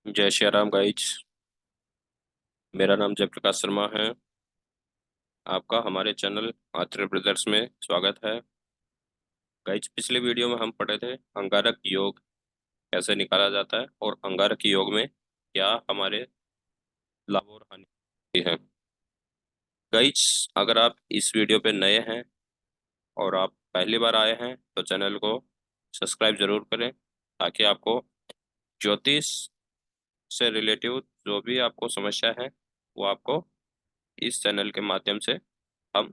जय श्री राम गाइज। मेरा नाम जयप्रकाश शर्मा है। आपका हमारे चैनल आत्रेय ब्रदर्स में स्वागत है। गाइज, पिछले वीडियो में हम पढ़े थे अंगारक योग कैसे निकाला जाता है और अंगारक योग में क्या हमारे लाभ और हानि होती है। गाइज, अगर आप इस वीडियो पे नए हैं और आप पहली बार आए हैं तो चैनल को सब्सक्राइब जरूर करें, ताकि आपको ज्योतिष से रिलेटिव जो भी आपको समस्या है वो आपको इस चैनल के माध्यम से हम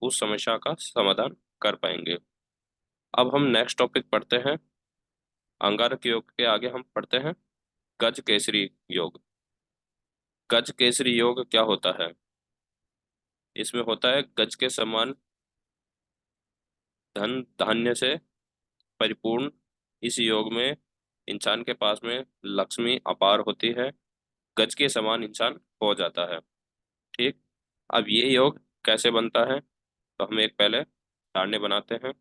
उस समस्या का समाधान कर पाएंगे। अब हम नेक्स्ट टॉपिक पढ़ते हैं। अंगारक योग के आगे हम पढ़ते हैं गज केसरी योग। गज केसरी योग क्या होता है? इसमें होता है गज के समान धन धान्य से परिपूर्ण। इस योग में इंसान के पास में लक्ष्मी अपार होती है। गज के समान इंसान हो जाता है। ठीक। अब ये योग कैसे बनता है, तो हम एक पहले धारणा बनाते हैं।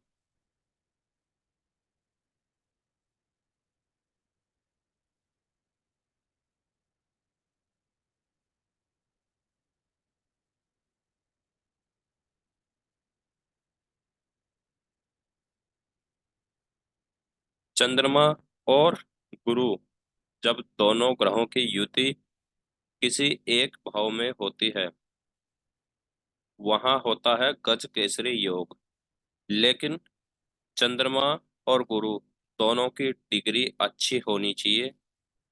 चंद्रमा और गुरु जब दोनों ग्रहों की युति किसी एक भाव में होती है, वहां होता है गज केसरी योग। लेकिन चंद्रमा और गुरु दोनों की डिग्री अच्छी होनी चाहिए,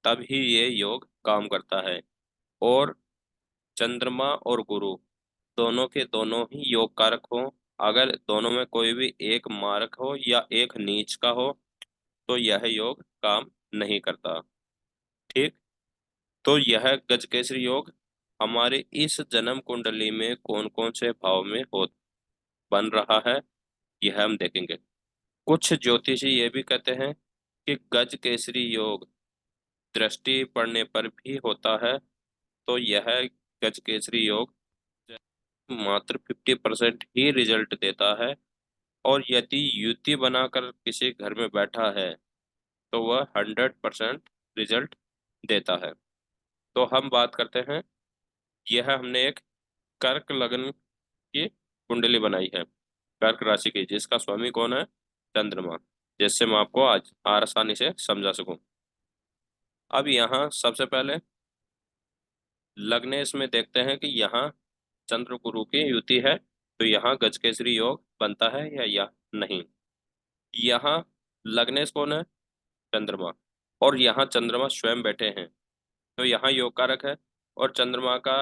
तब ही ये योग काम करता है। और चंद्रमा और गुरु दोनों के दोनों ही योग कारक हो। अगर दोनों में कोई भी एक मारक हो या एक नीच का हो तो यह योग काम नहीं करता। ठीक। तो यह गजकेसरी योग हमारे इस जन्म कुंडली में कौन कौन से भाव में हो बन रहा है, यह हम देखेंगे। कुछ ज्योतिषी ये भी कहते हैं कि गज केसरी योग दृष्टि पड़ने पर भी होता है। तो यह गज केसरी योग मात्र 50% ही रिजल्ट देता है। और यदि युति बनाकर किसी घर में बैठा है तो वह 100% रिजल्ट देता है। तो हम बात करते हैं। यह हमने एक कर्क लग्न की कुंडली बनाई है, कर्क राशि की, जिसका स्वामी कौन है? चंद्रमा। जिससे मैं आपको आज आसानी से समझा सकूं। अब यहाँ सबसे पहले लग्नेश में देखते हैं कि यहाँ चंद्र गुरु की युति है, तो यहाँ गजकेसरी योग बनता है या नहीं। यहाँ लग्नेश कौन है? चंद्रमा। और यहाँ चंद्रमा स्वयं बैठे हैं, तो यहाँ योग कारक है। और चंद्रमा का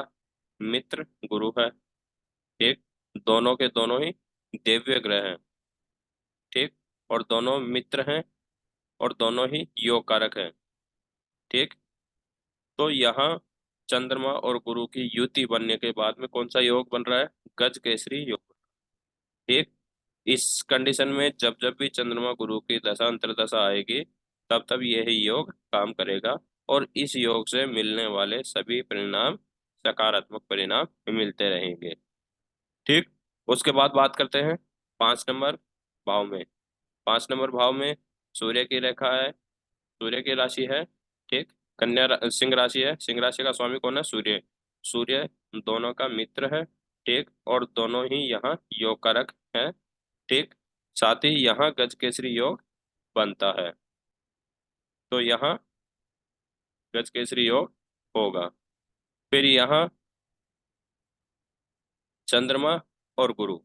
मित्र गुरु है। ठीक। दोनों के दोनों ही दिव्य ग्रह हैं। ठीक। और दोनों मित्र हैं और दोनों ही योग कारक हैं। ठीक। तो यहाँ चंद्रमा और गुरु की युति बनने के बाद में कौन सा योग बन रहा है? गज केसरी योग। ठीक। इस कंडीशन में जब जब भी चंद्रमा गुरु की दशा अंतर्दशा आएगी, तब तब यही योग काम करेगा। और इस योग से मिलने वाले सभी परिणाम सकारात्मक परिणाम मिलते रहेंगे। ठीक। उसके बाद बात करते हैं 5 नंबर भाव में। 5 नंबर भाव में सूर्य की रेखा है, सूर्य की राशि है। ठीक। सिंह राशि है। सिंह राशि का स्वामी कौन है? सूर्य। सूर्य दोनों का मित्र है। ठीक। और दोनों ही यहाँ योग कारक है। ठीक। साथ ही यहाँ गज केसरी योग बनता है। तो यहाँ गज केसरी योग होगा। फिर यहाँ चंद्रमा और गुरु।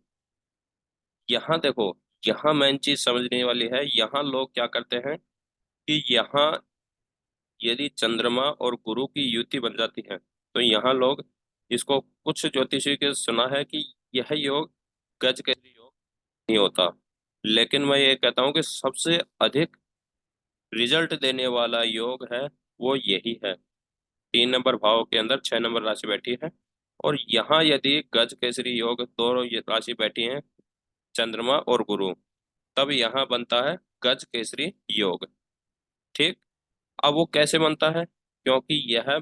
यहाँ देखो, यहाँ मेन चीज समझने वाली है। यहाँ लोग क्या करते हैं कि यहाँ यदि चंद्रमा और गुरु की युति बन जाती है, तो यहाँ लोग इसको, कुछ ज्योतिषी के सुना है कि यह योग गज केसरी योग नहीं होता। लेकिन मैं ये कहता हूँ कि सबसे अधिक रिजल्ट देने वाला योग है वो यही है। 3 नंबर भाव के अंदर 6 नंबर राशि बैठी है। और यहाँ यदि गज केसरी योग दो ये राशि बैठी है, चंद्रमा और गुरु, तब यहाँ बनता है गज केसरी योग। ठीक। अब वो कैसे बनता है? क्योंकि यह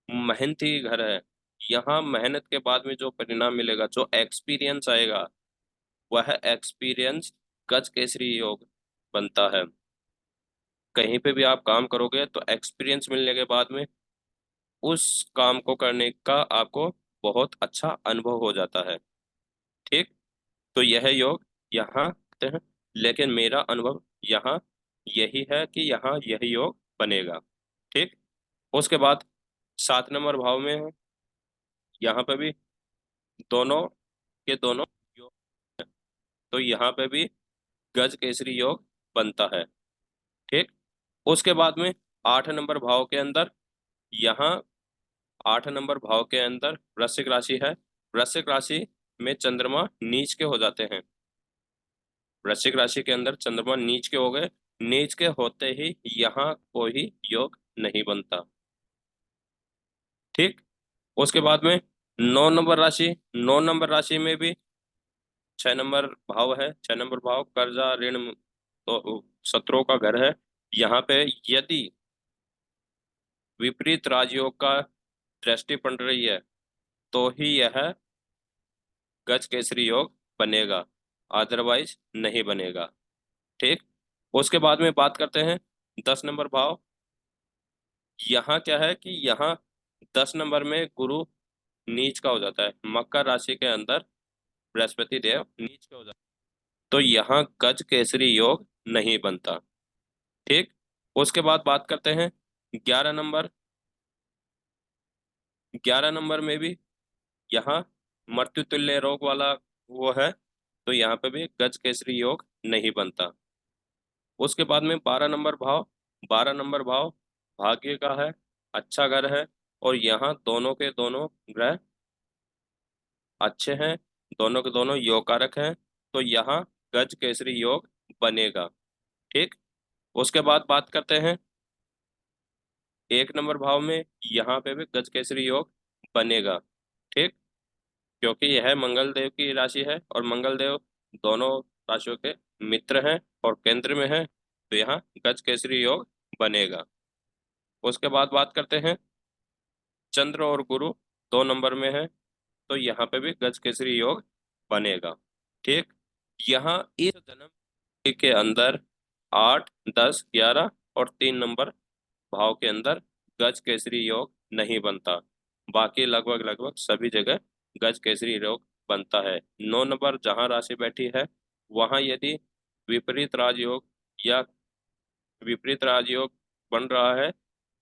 मेहनती घर है। यहाँ मेहनत के बाद में जो परिणाम मिलेगा, जो एक्सपीरियंस आएगा, वह एक्सपीरियंस गज केसरी योग बनता है। कहीं पे भी आप काम करोगे तो एक्सपीरियंस मिलने के बाद में उस काम को करने का आपको बहुत अच्छा अनुभव हो जाता है। ठीक। तो यह योग यहाँ करते हैं, लेकिन मेरा अनुभव यहाँ यही है कि यहाँ यही योग बनेगा। ठीक। उसके बाद 7 नंबर भाव में है, यहाँ पे भी दोनों के दोनों योग, तो यहाँ पे भी गज केसरी योग बनता है। ठीक। उसके बाद में 8 नंबर भाव के अंदर, यहाँ 8 नंबर भाव के अंदर वृश्चिक राशि है। वृश्चिक राशि में चंद्रमा नीच के हो जाते हैं। वृश्चिक राशि के अंदर चंद्रमा नीच के हो गए। नीच के होते ही यहाँ कोई योग नहीं बनता। ठीक। उसके बाद में 9 नंबर राशि, 9 नंबर राशि में भी 6 नंबर भाव है। 6 नंबर भाव कर्जा ऋण तो शत्रुओं का घर है। यहाँ पे यदि विपरीत राजयोग का दृष्टि पड़ रही है तो ही यह गज केसरी योग बनेगा, अदरवाइज नहीं बनेगा। ठीक। उसके बाद में बात करते हैं 10 नंबर भाव। यहाँ क्या है कि यहाँ 10 नंबर में गुरु नीच का हो जाता है। मकर राशि के अंदर बृहस्पति देव नीच का हो जाता है, तो यहाँ गज केसरी योग नहीं बनता। ठीक। उसके बाद बात करते हैं 11 नंबर। 11 नंबर में भी यहाँ मृत्यु तुल्य रोग वाला वो है, तो यहाँ पे भी गज केसरी योग नहीं बनता। उसके बाद में 12 नंबर भाव। 12 नंबर भाव भाग्य का है, अच्छा घर है, और यहाँ दोनों के दोनों ग्रह अच्छे हैं, दोनों के दोनों योग कारक हैं, तो यहाँ गज केसरी योग बनेगा। ठीक। उसके बाद बात करते हैं 1 नंबर भाव में, यहाँ पे भी गज केसरी योग बनेगा। ठीक। क्योंकि यह मंगल देव की राशि है और मंगल देव दोनों राशियों के मित्र हैं और केंद्र में है, तो यहाँ गज केसरी योग बनेगा। उसके बाद बात करते हैं चंद्र और गुरु 2 नंबर में है, तो यहाँ पे भी गज केसरी योग बनेगा। ठीक। यहाँ इस जन्म के अंदर 8, 10, 11 और 3 नंबर भाव के अंदर गज केसरी योग नहीं बनता। बाकी लगभग लगभग सभी जगह गज केसरी योग बनता है। 9 नंबर जहाँ राशि बैठी है वहाँ यदि विपरीत राजयोग या विपरीत राजयोग बन रहा है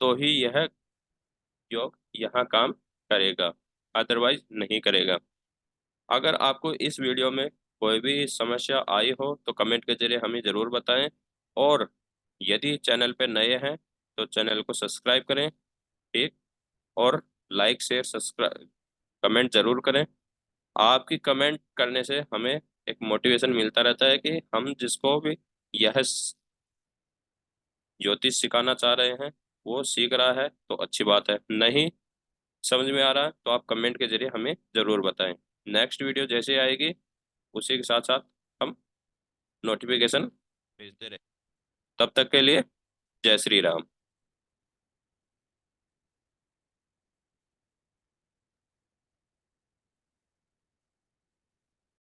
तो ही यह योग यहाँ काम करेगा, अदरवाइज नहीं करेगा। अगर आपको इस वीडियो में कोई भी समस्या आई हो तो कमेंट के जरिए हमें ज़रूर बताएं, और यदि चैनल पे नए हैं तो चैनल को सब्सक्राइब करें। ठीक। और लाइक शेयर सब्सक्राइब कमेंट जरूर करें। आपकी कमेंट करने से हमें एक मोटिवेशन मिलता रहता है कि हम जिसको भी यह ज्योतिष सिखाना चाह रहे हैं वो सीख रहा है, तो अच्छी बात है। नहीं समझ में आ रहा है तो आप कमेंट के जरिए हमें ज़रूर बताएं। नेक्स्ट वीडियो जैसे आएगी उसी के साथ साथ हम नोटिफिकेशन भेजते रहे। तब तक के लिए जय श्री राम।